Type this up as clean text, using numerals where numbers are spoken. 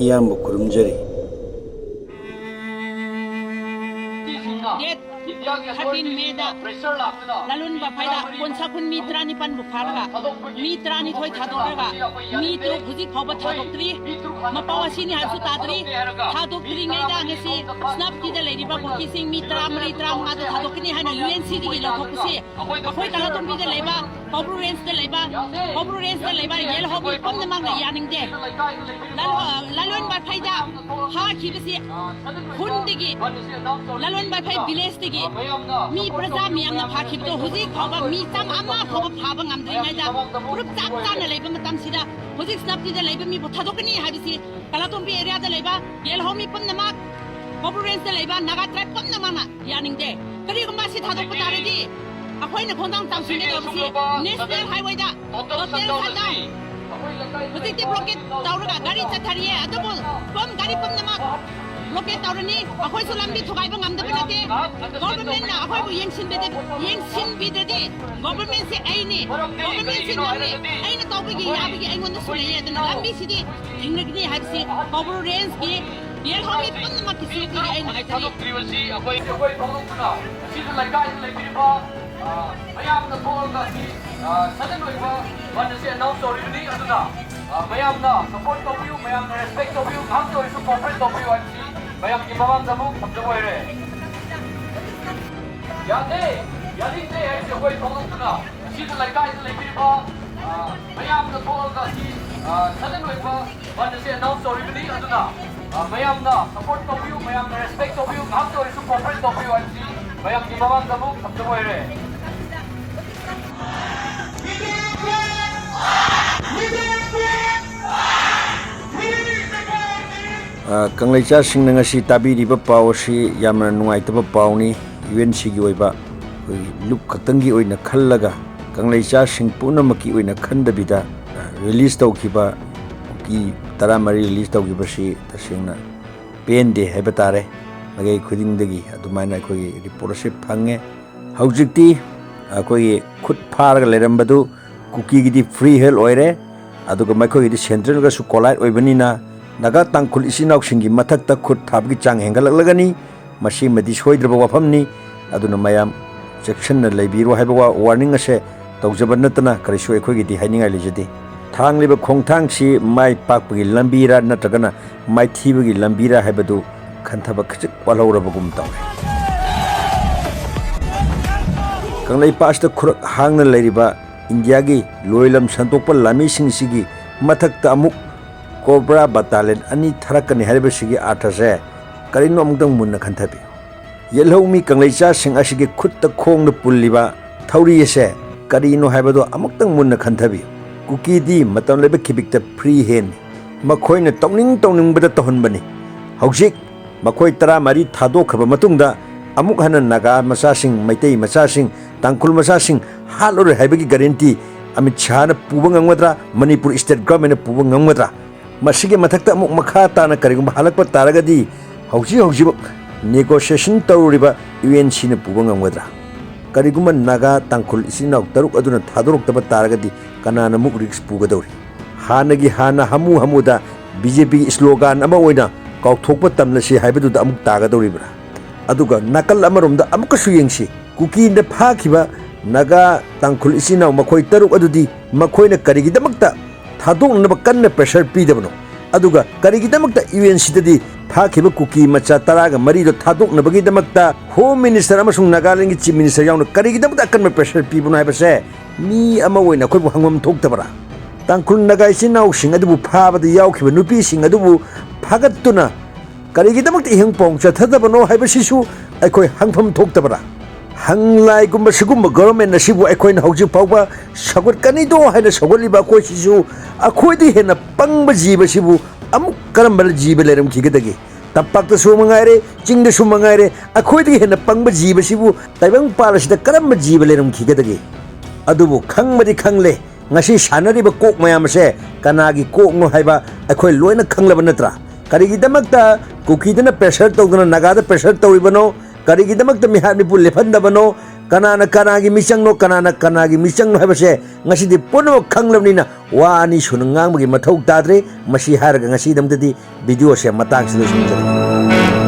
ꯏꯌꯥꯝꯕ ꯈꯨꯔꯨꯝꯖꯔꯤ Date 13 Mayda lalun ba faida konsa kun mitra ni pan bukharaga mitra ni thoi thadokraga mitro khuji khoba thadokri mapawa sini hasu tadri thadokri ngai da ngasi snap ki da leriba kuki sing mitra mari tra ma da thadokni hana UNC di lo khokusi khoi kala tom bi da leba Cobru range da leba yel hobi pom na mang yaning de lalun ba faida ha ki bisi hundigi lalun ba fai village digi mi praja mi amna phakip to huji khoba mi tam amma khoba phaba ngamdri ngai da purup chak chana leba matam sida huji snap ti da leba mi bothadokni habisi kalatombi area da leba yel homi pom na mak Cobru range da leba naga tribe pom na mana yaning de kari gumba si thadok patare di akhoi na khondang tam sine da bisi national highway da hotel khanda huji ti blockade tauraga gari chathariye adabu pom gari pom na mak blockade taurani akhoi su lambi thugai ba ngamda banate government na akhoi bu yengsin bidadi government se aini government se nami aina tawbigi yabigi aingon su leye adana lambi sidi hingnagni habsi Cobru range ki yel homi panna ma kisi ki aina haitari privacy akhoi thongna si lai kai lai priva mayam na thol si sadan oiba ban se announce already aduna mayam na support to you mayam na respect to you ham to isu cooperate to you ansi mayam ki mamam damu sabdo re yade yadinte ai se koi thongna si lai kai lai priva mayam na thol si sadan oiba ban se announce already aduna mayam na support to you mayam na respect to you ham to isu cooperate to you ansi mayam ki mamam damu sabdo re Kanglaicha singna ngasi tabiriba pau si yamna nungaitaba pauni UNC gi oiba lup khatangi oina khallaga kanglaicha sing punamaki oina khandabida release tawkiba ki taramari release tawkiba si tasingna pende haiba tare magai khudingdagi adumaina khoi report se phange haujikti khoi khut pharaga lerambadu KUKI gi di free health oire aduga makhoi di central ga su collide oibanina naga tangkhul isinau singi mathakta khut thapgi chang hengalagani masi madi soidraba wafamni aduna mayam section na leibiro haiba warning ase tawjaba natana karisu ekhoi gi di hainingai lijadi thangliba khongthang si mai pakpagi lambira natragana mai thibagi lambira haibadu khanthaba khachik walhorabagum tawre kanglai pasta khurak hangna leiriba India gi loilam santokpa lami sing sigi mathakta amuk Cobra battalion ani tharakani hariba sigi athase karino amdang munna khanthabi yelhomi kanglaicha sing asigi khutta khongna pulliba thauri ase karino haibado amuktang munna khanthabi KUKI di matam leba khibikta free hand makhoina tawning bada tahunbani haujik makhoi tara mari thado khaba matungda amuk hana naga macha sing maitei macha sing tangkhul macha sing halore haibagi guarantee amit chana puba ngangwadra Manipur state government puba ngangwadra masige mathakta amuk makha tana karigum halakpa taragadi hauji negotiation tawriba UNC na puba ngangwadra karigum naga tangkhul isinau taruk aduna thadorok taba taragadi kanana muk risk pugadori hanagi hana hamuda BJP slogan ama oina kauthokpa tamlasi haibadu da amuk tagadoribra aduga nakal amaromda amukasu yengsi KUKI na phakhiba naga tangkhul isinau makhoi taruk adudi makhoina karigidamakta thadoknaba kanna pressure pidabano aduga karigidamakta UNC dadi phakhiba KUKI macha taraga marido thadoknabagidamakta home minister amasung Nagaland gi chief minister yauna karigidamakta kanna pressure pibano haibase mi ama oina khoibu hangam thoktabara tangkhul naga isinau sing adubu phabada yaukhiba nupi sing adubu phagatuna karigidamakta ihang pong chathadabano haibasisu aikhoi hangpham thoktabara hanglai gumba sigumba government na sibu aikhoina hauji pawba sagot kanido haina sagoliba ko sisu akhoi hena pangba jiba sibu amuk karambal jiba leram khigedagi tapakta su mangaire chingda su mangaire akhoi hena pangba jiba sibu taibang palasida karamba jiba leram khigedagi adubu khangmadi khangle ngasi sanariba kok mayam se kanagi kok no haiba akhoi loina khanglaba natra karigidamakta KUKI dana pressure tawdana nagada pressure tawibano karigidamakta mihani pu lefandabano kanana kanagi michangno kanana kanagi michangno habase ngasidi puno khanglamnina wa ani sunangang magi mathau tadre masi harga ngasi damdadi video se matang sida sunjari